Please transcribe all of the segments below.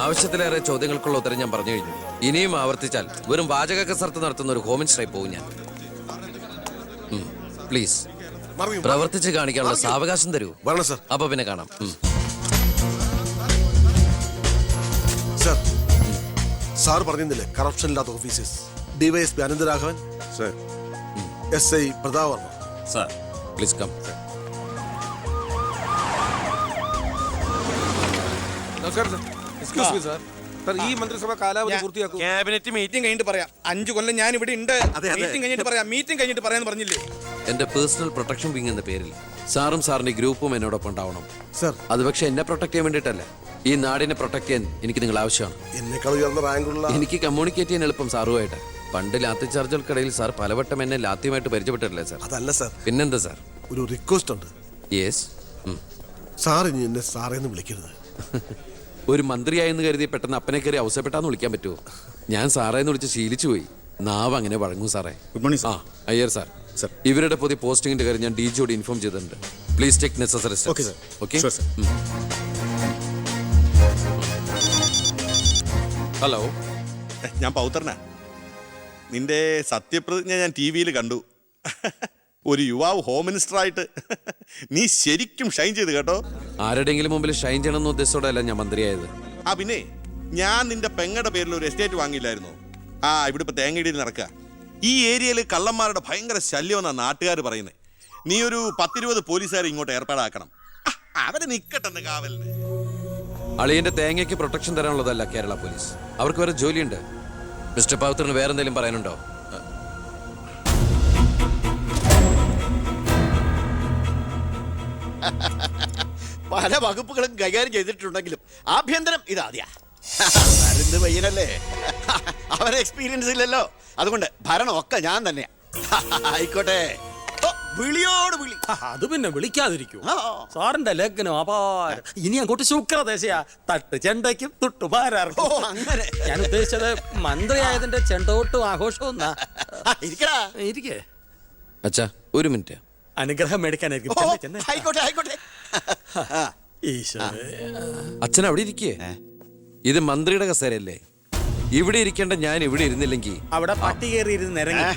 ആവശ്യത്തിലേറെ ചോദ്യങ്ങൾക്കുള്ള ഉത്തരം ഞാൻ പറഞ്ഞു കഴിഞ്ഞു. ഇനിയും ആവർത്തിച്ചാൽ വെറും വാചക കസർത്ത് നടത്തുന്ന ഒരു ഹോം മിനിസ്റ്ററായി പോകും ഞാൻ. പ്ലീസ് പ്രവർത്തിച്ച് കാണിക്കാനുള്ള സാവകാശം തരൂ. അപ്പൊ പിന്നെ കാണാം. സാർ പറഞ്ഞില്ലേ കറപ്ഷൻ ഇല്ലാത്ത officers. DYSP Anantharaghavan, SI Prathap Varma. Sir please come. നമസ്കാരം sir. Excuse me sir. Sir, ഈ മന്ത്രിസഭ കാലാവധി പൂർത്തിയാക്കും. ക്യാബിനറ്റ് മീറ്റിംഗ് കഴിഞ്ഞിട്ട് പറയാം. 5 കൊല്ലം ഞാൻ ഇവിടെ ഉണ്ട്. മീറ്റിംഗ് കഴിഞ്ഞിട്ട് പറയാം. മീറ്റിംഗ് കഴിഞ്ഞിട്ട് പറയാന്ന് പറഞ്ഞില്ലേ? എന്റെ പേഴ്സണൽ പ്രൊട്ടക്ഷൻ വിങ് എന്ന പേരിൽ സാറും സാറിന്റെ ഗ്രൂപ്പും എന്നോടൊപ്പം ഉണ്ടാവണം സർ. അത് പക്ഷെ എന്നെ പ്രൊട്ടക്ട് ചെയ്യാൻ വേണ്ടിയിട്ടല്ല, ഈ നാടിനെ പ്രൊട്ടക്ട് ചെയ്യാൻ എനിക്ക് നിങ്ങൾ ആവശ്യമാണ്. എന്നെക്കാൾ ഉയർന്ന റാങ്കുള്ള എനിക്ക് കമ്മ്യൂണിക്കേറ്റ് ചെയ്യാൻ എളുപ്പം സാറുമായിട്ട്. പണ്ട് ലാത്തി ചാർജുകൾക്കിടയിൽ സാർ പലവട്ടം എന്നെ ലാത്തിയുമായിട്ട് പരിചയപ്പെട്ടിട്ടില്ലേ സാർ? അതല്ല സാർ. പിന്നെന്താ സാർ? ഒരു റിക്വസ്റ്റ് ഉണ്ട്. യെസ്. സാർ ഇനി എന്നെ സാറേന്ന് വിളിക്കരുത്. ഒരു മന്ത്രിയായെന്ന് കരുതി പെട്ടെന്ന് അപ്പനെ കയറി അവസരപ്പെട്ടാന്ന് വിളിക്കാൻ പറ്റുമോ? ഞാൻ സാറേന്ന് വിളിച്ച് ശീലിച്ചു പോയി. നാവ് അങ്ങനെ വഴങ്ങും സാറേ. Good morning. അയ്യർ സാർ, ഇവരുടെ പുതിയ പോസ്റ്റിംഗിന്റെ കാര്യം ഞാൻ DGയോട് ഇൻഫോം ചെയ്തിട്ടുണ്ട്. Please take necessary steps. Okay sir. Okay. Sure sir. Hello, ഞാൻ പൗത്രനാ. നിന്റെ സത്യപ്രതിജ്ഞ ഞാൻ TV-യിൽ കണ്ടു. ഒരു യുവാവ് ഹോം മിനിസ്റ്ററായിട്ട് നീ ശരിക്കും ഷൈൻ ചെയ്ത് കേട്ടോ. ആരുടെയെങ്കിലും മുമ്പിൽ ഷൈൻ ചെയ്യണമെന്ന ഉദ്ദേശത്തോടെയല്ല ഞാൻ മന്ത്രിയായത്. പിന്നെ ഞാൻ നിന്റെ പെങ്ങടെ പേരിൽ ഒരു എസ്റ്റേറ്റ് വാങ്ങിയില്ലായിരുന്നു? ഇവിടെ ഇപ്പൊ തേങ്ങയിടിയിൽ നടക്കുക. ഈ ഏരിയയിൽ കള്ളന്മാരുടെ ഭയങ്കര ശല്യമെന്നാണ് നാട്ടുകാർ പറയുന്നത്. നീ ഒരു 10-20 പോലീസുകാരെ ഇങ്ങോട്ട് ഏർപ്പാടാക്കണം. അവരെ നിക്കട്ടെ കാവലിന്. അളിയന്റെ തേങ്ങയ്ക്ക് പ്രൊട്ടക്ഷൻ തരാനുള്ളതല്ല കേരള പോലീസ്. അവർക്ക് വേറെ ജോലിയുണ്ട്. മിസ്റ്റർ പൗത്രന് വേറെ എന്തെങ്കിലും പറയാനുണ്ടോ? പല വകുപ്പുകളും കൈകാര്യം ചെയ്തിട്ടുണ്ടെങ്കിലും ആഭ്യന്തരം ഇതാദ്യാ. മരുന്ന് പയ്യനല്ലേ, അവരെ എക്സ്പീരിയൻസ് ഇല്ലല്ലോ. അതുകൊണ്ട് ഭരണമൊക്കെ ഞാൻ തന്നെയാ. ആയിക്കോട്ടെ, വിളിയോട് വിളി. അത് പിന്നെ വിളിക്കാതിരിക്കൂ. സാറിന്റെ ലേഖനം അപാരം. ഇനി അങ്ങോട്ട് ശുക്രദേശയാ. തട്ട് ചെണ്ടയ്ക്കും തുട്ടുപാരാർക്കും. അങ്ങനെ ഞാൻ ഉദ്ദേശിച്ചത് മന്ത്രിയായതിന്റെ ചെണ്ടോട്ടും ആഘോഷവും. ഇരിക്കേ. അച്ഛാ, ഒരു മിനിറ്റ്. അനുഗ്രഹം മേടിക്കാനായിരിക്കും. ആയിക്കോട്ടെ ആയിക്കോട്ടെ. അച്ഛൻ അവിടെ ഇരിക്കേ. ഇത് മന്ത്രിയുടെ കസേരയല്ലേ? ഇവിടെ ഇരിക്കേണ്ട ഞാൻ ഇവിടെ ഇരുന്നില്ലെങ്കിൽ അവിടെ പട്ടി കയറി ഇരുന്ന് ഇറങ്ങി.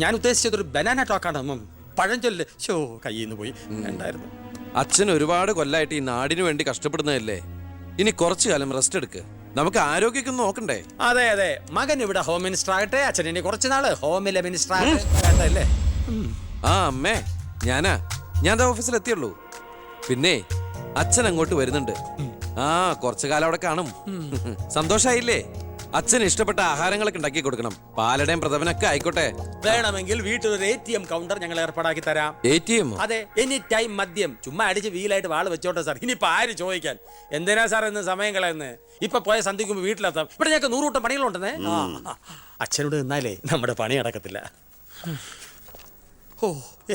ഞാൻ ഉദ്ദേശിച്ചത് ഒരു ബനാന ടോക്കാണ്. പഴഞ്ചൊല്ല് കയ്യിൽ നിന്ന് പോയി ഉണ്ടായിരുന്നു. അച്ഛൻ ഒരുപാട് കൊല്ലായിട്ട് ഈ നാടിനു വേണ്ടി കഷ്ടപ്പെടുന്നതല്ലേ? ഇനി കുറച്ചു കാലം റെസ്റ്റ് എടുക്ക്. നമുക്ക് ആരോഗ്യമൊക്കെ നോക്കണ്ടേ? അതെ അതെ, മകൻ ഇവിടെ ഹോം മിനിസ്റ്റർ ആകട്ടെ. അച്ഛൻ ഇനി കുറച്ചു നാള് ഹോമിലെ മിനിസ്റ്റർ ആകട്ടെ. അമ്മേ, ഞാൻ ഓഫീസിൽ എത്തിയുള്ളൂ. പിന്നെ അച്ഛൻ അങ്ങോട്ട് വരുന്നുണ്ട്. കുറച്ചു കാലം അവിടെ കാണും. സന്തോഷായില്ലേ? അച്ഛന് ഇഷ്ടപ്പെട്ട ആഹാരങ്ങളൊക്കെ ഉണ്ടാക്കി കൊടുക്കണം. പാലടയും പ്രഥമനൊക്കെ ആയിക്കോട്ടെ. വേണമെങ്കിൽ വീട്ടിലൊരു ATM കൗണ്ടർ ഞങ്ങൾ ഏർപ്പാടാക്കി തരാം. ATM? അതെ, എനി ടൈം മദ്യം. ചുമ്മാ അടിച്ച് വീലായിട്ട് വാള് വെച്ചോട്ടെ സാർ. ഇനിയിപ്പോ ആര് ചോദിക്കാൻ? എന്തിനാ സാർ എന്ന് സമയം കളയുന്നത്? ഇപ്പൊ പോയ സന്ധിക്കുമ്പോ വീട്ടിലെത്താം. ഇവിടെ ഞങ്ങൾക്ക് 100 കൂട്ടം പണികളുണ്ടെന്നേ. അച്ഛനോട് നിന്നാലേ നമ്മുടെ പണി നടക്കത്തില്ല.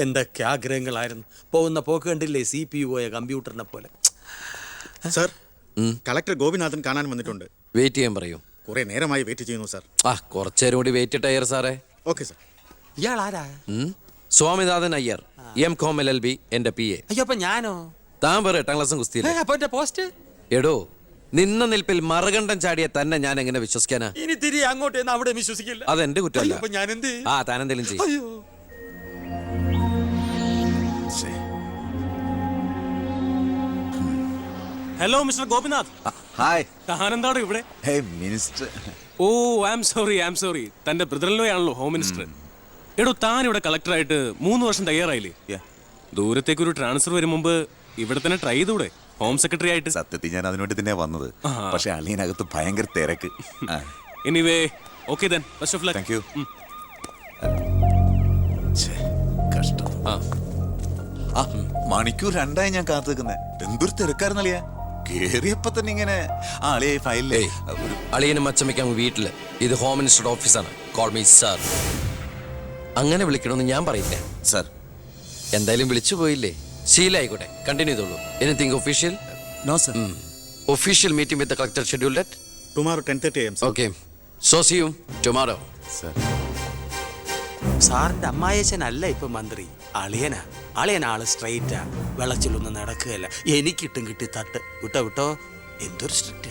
എന്തൊക്കെ ആഗ്രഹങ്ങളായിരുന്നു. പോകുന്ന പോക്ക് കണ്ടില്ലേ? CPU കമ്പ്യൂട്ടറിനെ പോലെ. സർ, കളക്ടർ ഗോപിനാഥൻ കാണാൻ വന്നിട്ടുണ്ട്. വെയിറ്റ് ചെയ്യാൻ പറയൂ. കുറെ നേരമായി വെയിറ്റ് ചെയ്യുന്നു സർ. കുറച്ചേരം കൂടി വെയിറ്റ് ഇട്ടയ്യർ സാറേ. Okay sir. ഇയാൾ ആരാ? സ്വാമിനാഥൻ അയ്യർ, M.Com LLB, എന്റെ PA. അയ്യോ, അപ്പൊ ഞാനോ? താൻ വേറെ 8ാം ക്ലാസ്സും കുസ്തിയില്ലേ? അപ്പൊ എന്റെ പോസ്റ്റ്? എടോ, നിന്ന നിൽപ്പിൽ മറുകണ്ഠം ചാടിയ തന്നെ ഞാൻ എങ്ങനെ വിശ്വസിക്കാനാ? ഇനി തിരി അങ്ങോട്ട് അവിടെ വിശ്വസിക്കില്ല. അതെന്റെ കുറ്റമല്ല. ഞാൻ എന്ത്? താൻ എന്തെങ്കിലും ചെയ്യും. Hello mister Gopinath. ഹായ്. താനെന്താണ് ഇവിടെ? മിനിസ്റ്റർ. I am sorry. തന്റെ ബ്രദറിലോ ആണല്ലോ ഹോം മിനിസ്റ്റർ. എടോ, താൻ ഇവിടെ കളക്ടറായിട്ട് 3 വർഷം തയ്യാറായില്ലേ? ദൂരത്തേക്കൊരു ട്രാൻസ്ഫർ വരും മുമ്പ് ഇവിടെ തന്നെ ട്രൈ ചെയ്തൂടെ ഹോം സെക്രട്ടറി ആയിട്ട്? സത്യത്തിൽ ഞാൻ അതിനുവേണ്ടി തന്നെ വന്നത്. പക്ഷെ അളിയനകത്ത് ഭയങ്കര തിരക്ക്. Anyway, okay then, best of luck. Thank you. കഷ്ടം. മണിക്കൂർ 2 ഞാൻ കാത്തു നിൽക്കുന്നേ. എന്തൊരു തിരക്കായിരുന്നളിയാ. കേറിയപ്പോ തന്നെ ഇങ്ങനെ അളിയനും അച്ചമ്മയ്ക്കും വീട്ടില്. ഇത് ഹോം മിനിസ്റ്ററുടെ ഓഫീസാണ്. Call me sir. അങ്ങനെ വിളിക്കണമെന്ന് ഞാൻ പറയില്ല സർ. എന്തായാലും വിളിച്ചു പോയില്ലേ, ശീലായിക്കോട്ടെ. കണ്ടിന്യൂ ചെയ്തോളൂ. Anything official? No sir. Official meeting with the collector scheduled at tomorrow 10:30 AM. Okay, so see you tomorrow. Sir, സാറിന്റെ അമ്മായച്ചനല്ല ഇപ്പൊ മന്ത്രി, അളിയനാ. ആള് സ്ട്രൈറ്റാ, വെള്ളച്ചിലൊന്നും നടക്കുകയല്ല. എനിക്കിട്ടും കിട്ടി തട്ട്. വിട്ടോ എന്തൊരു strict.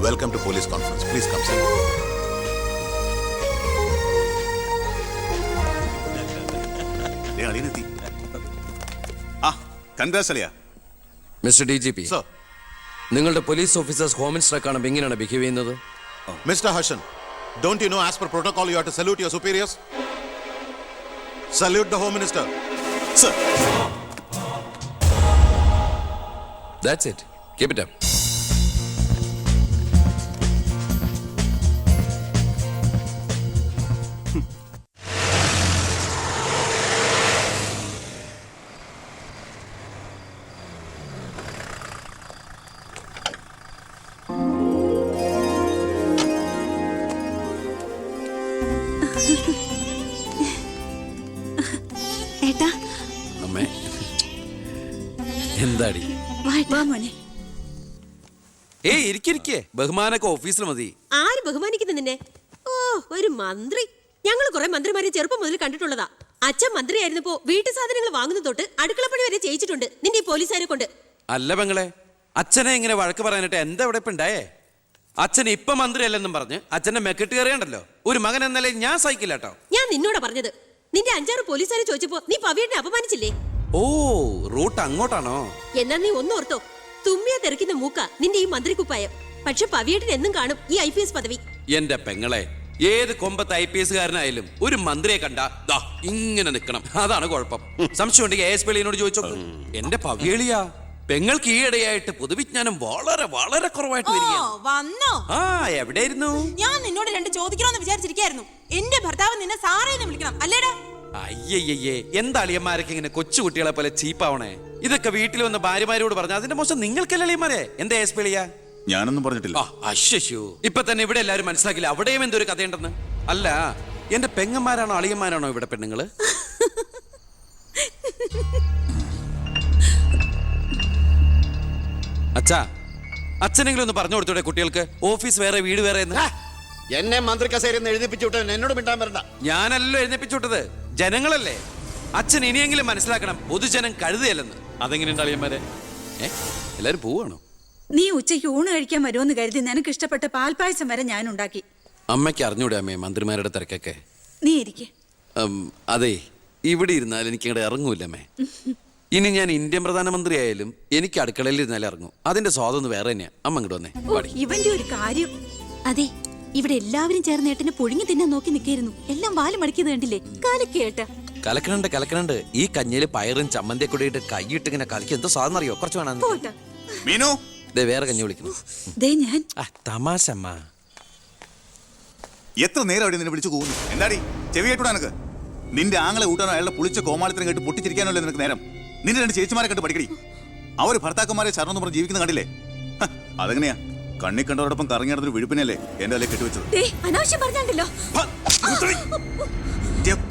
Welcome to police conference. Please come sir. അളിയനെത്തി. ആ കൺഗ്രാറ്റ്സ് അളിയ. Mister D G P, sir. നിങ്ങളുടെ പോലീസ് ഓഫീസേഴ്സ് ഹോം മിനിസ്റ്ററെ കാണുമ്പോൾ എങ്ങനെയാണ് ബിഹേവ് ചെയ്യുന്നത്? Mister Harshan, don't you know as per protocol you have to salute your superiors? Salute the Home Minister. Sir. That's it. Keep it up. ഏട്ടാ അമ്മേ, എന്താടി? വാ മോനെ. ഏയ് ഇരിക്കെ, ബഹുമാനൊക്കെ ഓഫീസിൽ മതി. ആര് ബഹുമാനിക്കുന്നു നിന്നെ? ഓ, ഒരു മന്ത്രി. ഞങ്ങൾ കുറെ മന്ത്രിമാരെ ചെറുപ്പം മുതൽ കണ്ടിട്ടുള്ളതാ. അച്ഛൻ മന്ത്രിയായിരുന്നപ്പോ വീട്ടു സാധനങ്ങൾ വാങ്ങുന്ന തൊട്ട് അടുക്കളപ്പണി വരെ ചെയ്യിച്ചിട്ടുണ്ട് നിന്റെ ഈ പോലീസുകാരെ കൊണ്ട്. അല്ല പെങ്ങളെ, അച്ഛനെ ഇങ്ങനെ വഴക്ക് പറയാനായിട്ട് എന്താ ഇവിടെ ഇപ്പൊ ഉണ്ടായേ? അച്ഛൻ ഇപ്പൊ മന്ത്രിയല്ലെന്നും പറഞ്ഞ് അച്ഛന്റെ മെക്കെട്ട് കയറിയണ്ടല്ലോ. ഒരു മകൻ എന്നല്ലേ ഞാൻ സഹിക്കില്ല കേട്ടോ. ഞാൻ നിന്നോടാ പറഞ്ഞത്. നിന്റെ 5-6 പോലീസുകാരെ ചോദിച്ചപ്പോ നീ പവിയെ അപമാനിച്ചില്ലേ? ഓ, റൂട്ട് അങ്ങോട്ടാണോ? എന്നാ നീ ഒന്നോർത്തോ, തുമ്മിയാ തെറിക്കുന്ന മൂക്ക നിന്റെ ഈ മന്ത്രിക്കുപ്പായം. പക്ഷെ പവിയേട്ടൻ എന്നും കാണും ഈ IPS പദവി. എന്റെ പെങ്ങളെ, ഏത് കൊമ്പത്ത് IPS കാരനായാലും ഒരു മന്ത്രിയെ കണ്ടാ ദാ ഇങ്ങനെ നിക്കണം. അതാണ് കുഴപ്പം. സംശയം ഉണ്ടെങ്കിൽ AS പെളിയനോട് ചോദിച്ചോക്ക്. എന്റെ പവിയളിയാ, പെങ്ങൾക്ക് ഈയിടെയായിട്ട് പൊതുവിജ്ഞാനം വളരെ വളരെ കുറവായിട്ട് വരികയാണ്. വന്നോ? ആ, എവിടെയായിരുന്നു? ഞാൻ നിന്നോട് 2 ചോദിക്കണമെന്ന് വിചാരിച്ചിരിക്കായിരുന്നു. എന്റെ ഭർത്താവ് നിന്നെ സാറേന്ന് വിളിക്കണം അല്ലേടാ? അയ്യയ്യേ, എന്താ അളിയന്മാരൊക്കെ ഇങ്ങനെ കൊച്ചുകുട്ടികളെ പോലെ ചീപ്പാവണേ? ഇതൊക്കെ വീട്ടിൽ വന്ന ഭാര്യമാരോട് പറഞ്ഞ അതിന്റെ മോശം നിങ്ങൾക്കല്ലേ അളിയന്മാരെ? എന്താ AS പെളിയാ? ഞാനൊന്നും പറഞ്ഞിട്ടില്ല. അശ്ശോ, ഇപ്പൊ തന്നെ ഇവിടെ എല്ലാരും മനസ്സിലാക്കില്ല അവിടെയും എന്തൊരു കഥയുണ്ടെന്ന്. അല്ല, എന്റെ പെങ്ങന്മാരാണോ അളിയന്മാരാണോ ഇവിടെ പെണ്ണുങ്ങള്? അച്ഛാ, അച്ഛനെങ്കിലും ഒന്ന് പറഞ്ഞു കൊടുത്തൂടെ കുട്ടികൾക്ക് ഓഫീസ് വേറെ വീട് വേറെ എന്ന്? എന്നെ മന്ത്രി കസേരന്ന് എഴുതിപ്പിച്ചു വിട്ടാൽ എന്നോട് മിണ്ടാൻ വരണ്ട. ഞാനല്ലോ എഴുന്നേപ്പിച്ചു വിട്ടത്, ജനങ്ങളല്ലേ. അച്ഛൻ ഇനിയെങ്കിലും മനസ്സിലാക്കണം, പൊതുജനം കഴുതയല്ലെന്ന്. അതെങ്ങനെയുണ്ട് അളിയന്മാരെ? എല്ലാരും പോവാണോ? നീ ഉച്ചയ്ക്ക് ഊണ് കഴിക്കാൻ വരുമെന്ന് കരുതി നിനക്ക് ഇഷ്ടപ്പെട്ട പാൽപ്പായസം വരെ ഞാൻ ഉണ്ടാക്കി. അമ്മയ്ക്ക് അറിഞ്ഞൂടെ അമ്മേ മന്ത്രിമാരുടെ തിരക്കൊക്കെ? നീ ഇരിക്കെ. അതെ, ഇവിടെ ഇരുന്നാൽ എനിക്ക് ഇങ്ങോട്ട് ഇറങ്ങൂല്ല അമ്മേ. ഇനി ഞാൻ ഇന്ത്യൻ പ്രധാനമന്ത്രി ആയാലും എനിക്ക് അടുക്കളയിൽ ഇരുന്നാലും ഇറങ്ങും. അതിന്റെ സ്വാദം വേറെ തന്നെയാ. അമ്മ ഇങ്ങോട്ട് വന്നേ. ഇവന്റെ ഒരു കാര്യം. അതെ, ഇവിടെ എല്ലാവരും ചേർന്ന് ഏട്ടനെ പുഴുങ്ങി തിന്നാൻ നോക്കി നിൽക്കായിരുന്നു. എല്ലാം വാല് മടക്കിയത് കണ്ടില്ലേ? കാലക്കേട്ട കലക്കണുണ്ട്. ഈ കഞ്ഞില് പയറും ചമ്മന്തിയൊക്കെ കൂടിയിട്ട് കൈയിട്ട് ഇങ്ങനെ കലക്കി എന്തോ സാധനം അറിയോ? കുറച്ച് വേണം. മീനു, വേറെ കഞ്ഞി വിളിക്കുന്നു. ഞാൻ തമാശ അമ്മ. എത്ര നേരം അവിടെ നിന്നെ വിളിച്ചു പോകുന്നു? എന്താടി ചെവി കേട്ടൂടാ നിനക്ക്? നിന്റെ ആങ്ങളെ കൂട്ടാനോ അയാളുടെ പുളിച്ച കോമാളിത്തരം കേട്ട് പൊട്ടിച്ചിരിക്കാനല്ലോ നിനക്ക് നേരം? നിന്റെ 2 ചേച്ചിമാരെ കണ്ട് പഠിക്കടി. അവര് ഭർത്താക്കന്മാരെ ശരണം പറഞ്ഞ് ജീവിക്കുന്ന കണ്ടില്ലേ? അതെങ്ങനെയാ? കണ്ണി കണ്ടവരോടൊപ്പം കറങ്ങി നടന്നൊരു വിഴുപ്പിനല്ലേ എന്റെ അല്ലേ കെട്ടിവെച്ചത്? അനാവശ്യം പറഞ്ഞാണ്ടല്ലോ.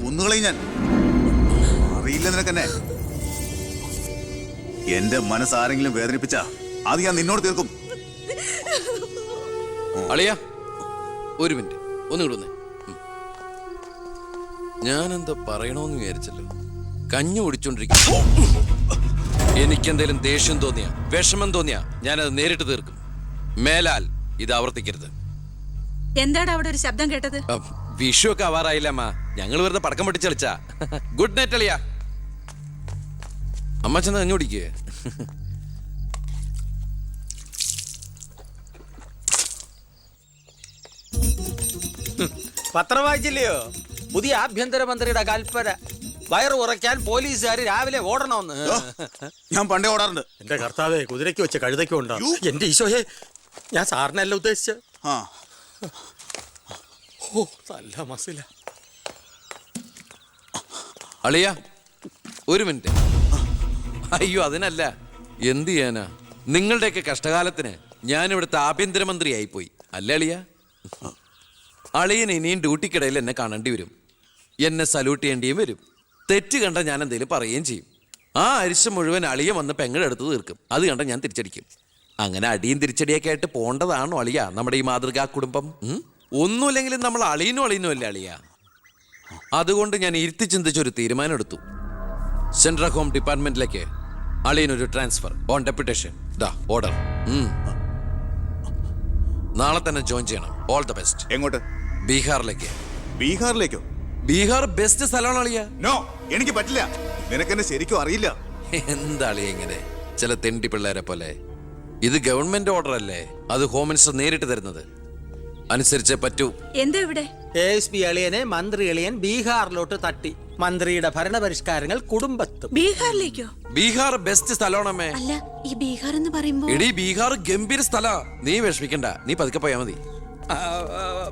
കുന്നുകളയും ഞാൻ. അറിയില്ല നിനക്കെന്നെ. എന്റെ മനസ്സാരെങ്കിലും വേദനിപ്പിച്ച അത് ഞാൻ നിന്നോട് തീർക്കും. അളിയ, ഒരു മിനിറ്റ് ഒന്നും വന്നേ. ഞാനെന്താ പറയണോന്ന് വിചാരിച്ചല്ലോ. കഞ്ഞി കുടിച്ചോണ്ടിരിക്കും. എനിക്കെന്തേലും ദേഷ്യം തോന്നിയാ, വിഷമം തോന്നിയാ ഞാനത് നേരിട്ട് തീർക്കും. മേലാൽ ഇത് ആവർത്തിക്കരുത്. എന്താടാ അവിടെ ഒരു ശബ്ദം കേട്ടത്? വിഷു ഒക്കെ ആവാറായില്ല അമ്മ. ഞങ്ങൾ വെറുതെ പടക്കം പൊട്ടിച്ചളിച്ചാ. ഗുഡ് നൈറ്റ് അളിയ. അമ്മ ചെന്ന് കഞ്ഞി കുടിക്കേ. പത്രം വായിച്ചില്ലയോ? പുതിയ ആഭ്യന്തരമന്ത്രിയുടെ കൽപ്പന. വയറ് ഉറയ്ക്കാൻ പോലീസുകാർ രാവിലെ ഓടണമെന്ന്. ഞാൻ പണ്ടേ ഓടാറുണ്ട്. എന്റെ കർത്താവേ, കുതിരയ്ക്ക് വെച്ച കഴുതയ്ക്കും ഉണ്ടോ? എന്റെ ഈശോയെ, ഞാൻ സാറിനല്ല ഉദ്ദേശിച്ച. ഓ, നല്ല മസില. അളിയ, ഒരു മിനിറ്റ്. അയ്യോ, അതിനല്ല. എന്ത് ചെയ്യാനാ? നിങ്ങളുടെയൊക്കെ കഷ്ടകാലത്തിന് ഞാൻ ഇവിടുത്തെ ആഭ്യന്തരമന്ത്രിയായി പോയി അല്ലേ അളിയ? അളിയൻ ഇനിയും ഡ്യൂട്ടിക്കിടയിൽ എന്നെ കാണേണ്ടി വരും. എന്നെ സല്യൂട്ട് ചെയ്യേണ്ടിയും വരും. തെറ്റ് കണ്ട ഞാൻ എന്തെങ്കിലും പറയുകയും ചെയ്യും. ആ അരിശം മുഴുവൻ അളിയ വന്ന് പെങ്ങളെടുത്ത് തീർക്കും. അത് കണ്ട ഞാൻ തിരിച്ചടിക്കും. അങ്ങനെ അടിയും തിരിച്ചടിയൊക്കെ ആയിട്ട് പോണ്ടതാണോ അളിയ നമ്മുടെ ഈ മാതൃകാ കുടുംബം? ഒന്നുമില്ലെങ്കിലും നമ്മൾ അളിയനും അല്ലേ അളിയ. അതുകൊണ്ട് ഞാൻ ഇരുത്തി ചിന്തിച്ചൊരു തീരുമാനം എടുത്തു. സെൻട്രൽ ഹോം ഡിപ്പാർട്ട്മെന്റിലേക്ക് അളിയനൊരു ട്രാൻസ്ഫർ ഓൺ ഡെപ്യൂട്ടേഷൻ. ഓർഡർ. നാളെ തന്നെ ജോയിൻ ചെയ്യണം. All the best. എങ്ങോട്ട്? ബീഹാറിലേക്ക്. ബീഹാറിലേക്കോ? ബീഹാർ ബെസ്റ്റ് സ്ഥലമാണ് അളിയ. നോ, എനിക്ക് പറ്റില്ല. നിനക്കെന്നെ ശരിക്കും അറിയില്ല. എന്താ അളിയ ഇങ്ങനെ ചില തെണ്ടി പിള്ളേരെ പോലെ? ഇത് ഗവൺമെന്റ് ഓർഡർ അല്ലേ, അത് ഹോം മിനിസ്റ്റർ നേരിട്ട് തരുന്നത്. അനുസരിച്ചേ പറ്റൂ. എന്താ ഇവിടെ? ASP അളിയനെ മന്ത്രി അളിയൻ ബീഹാറിലോട്ട് തട്ടി. മന്ത്രിയുടെ ഭരണപരിഷ്കാരങ്ങൾ കുടുംബത്തും. ബീഹാറിലേക്കോ? ബീഹാർ ബെസ്റ്റ് സ്ഥലമാണമ്മേ. അല്ല, ഈ ബീഹാർ എന്ന് പറയുമ്പോ എടീ ബീഹാർ ഗംഭീര സ്ഥല. നീ വിഷമിക്കണ്ട, നീ പതുക്കെ പോയാ മതി.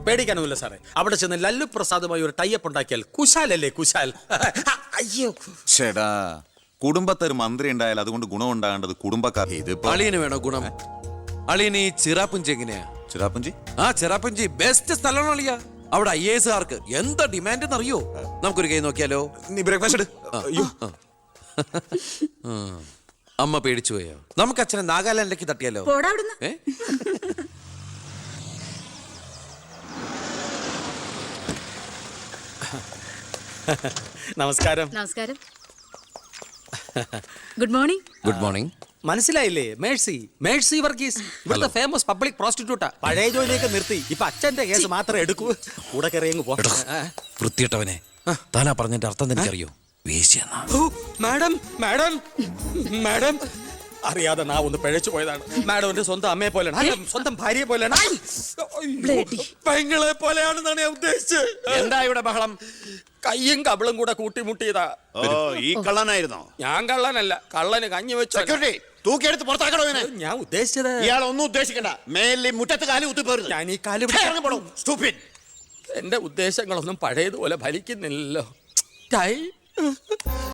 പേടിക്കാനൊന്നുമില്ല സാറേ. അവിടെ ചെന്ന് ലല്ലു പ്രസാദുമായി ഒരു ടൈപ്പ് ഉണ്ടാക്കിയാൽ കുശാലല്ലേ കുശാൽ. അയ്യോ ചേടാ, കുടുംബത്തൊരു മന്ത്രി ഉണ്ടായാൽ അതുകൊണ്ട് ഗുണം ഉണ്ടാകേണ്ടത് കുടുംബക്കാർ. ഇതിപ്പോ അളിയന് വേണോ ഗുണം? അളിയന് ഈ ചിറാപ്പുഞ്ചി എങ്ങനെയാ? ചിറാപ്പുഞ്ചി? ചിറാപ്പുഞ്ചി ബെസ്റ്റ് സ്ഥലമാണ് അളിയ. അവിടെ IAS കാർക്ക് എന്താ ഡിമാൻഡ് എന്നറിയോ? നമുക്കൊരു കൈ നോക്കിയാലോ? നീ ബ്രേക്ക്ഫാസ്റ്റ് അമ്മ പേടിച്ചു പോയോ? നമുക്ക് അച്ഛനെ നാഗാലാൻഡിലേക്ക് തട്ടിയാലോ? പോടാ അവിടുന്ന്. നമസ്കാരം. നമസ്കാരം. Good morning. Good morning. മനസ്സിലായില്ലേ? മേഴ്സി വർഗീസ്, ഇവിടുത്തെ ഫേമസ് പബ്ലിക് പ്രോസ്റ്റിറ്റ്യൂട്ടാ. പഴയ ജോലിയൊക്കെ നിർത്തി ഇപ്പൊ അച്ഛന്റെ കേസ് മാത്രമേ എടുക്കൂ. കൂടെ കയറിയങ്ങ് പോ. വൃത്തിയിട്ടവനെ, താനാ പറഞ്ഞതിന്റെ അർത്ഥം എനിക്കറിയോ? വേശ്യെന്നാ. മാഡം മാഡം മാഡം അറിയാതെ നാ ഒന്ന് പിഴച്ചു പോയതാണ്. മാഡം എന്റെ സ്വന്തം അമ്മയെ പോലെയാണ്, അല്ല, സ്വന്തം ഭാര്യയെ പോലെയാണ്. പെങ്ങളെ പോലെയാണെന്നാണ് ഞാൻ ഉദ്ദേശിച്ചത്. എന്താ ഇവിടെ ബഹളം? കയ്യും കബളും കൂടെ കൂട്ടിമുട്ടിയതാ. ഓ, ഈ കള്ളനായിരുന്നോ? ഞാൻ കള്ളനല്ല, കള്ളന് കഞ്ഞി വെച്ചു. സെക്യൂരിറ്റി, തൂക്കിയെടുത്ത് പുറത്താക്കണോ ഇതിനെ? ഞാൻ ഉദ്ദേശിച്ചത് ഇയാൾ ഒന്നും ഉദ്ദേശിക്കണ്ട. മേലിൽ മുറ്റത്ത് കാലി കുത്തിപ്പോരുത്. ഞാൻ ഈ കാല് എന്റെ ഉദ്ദേശങ്ങളൊന്നും പഴയതുപോലെ ഫലിക്കുന്നില്ലല്ലോ.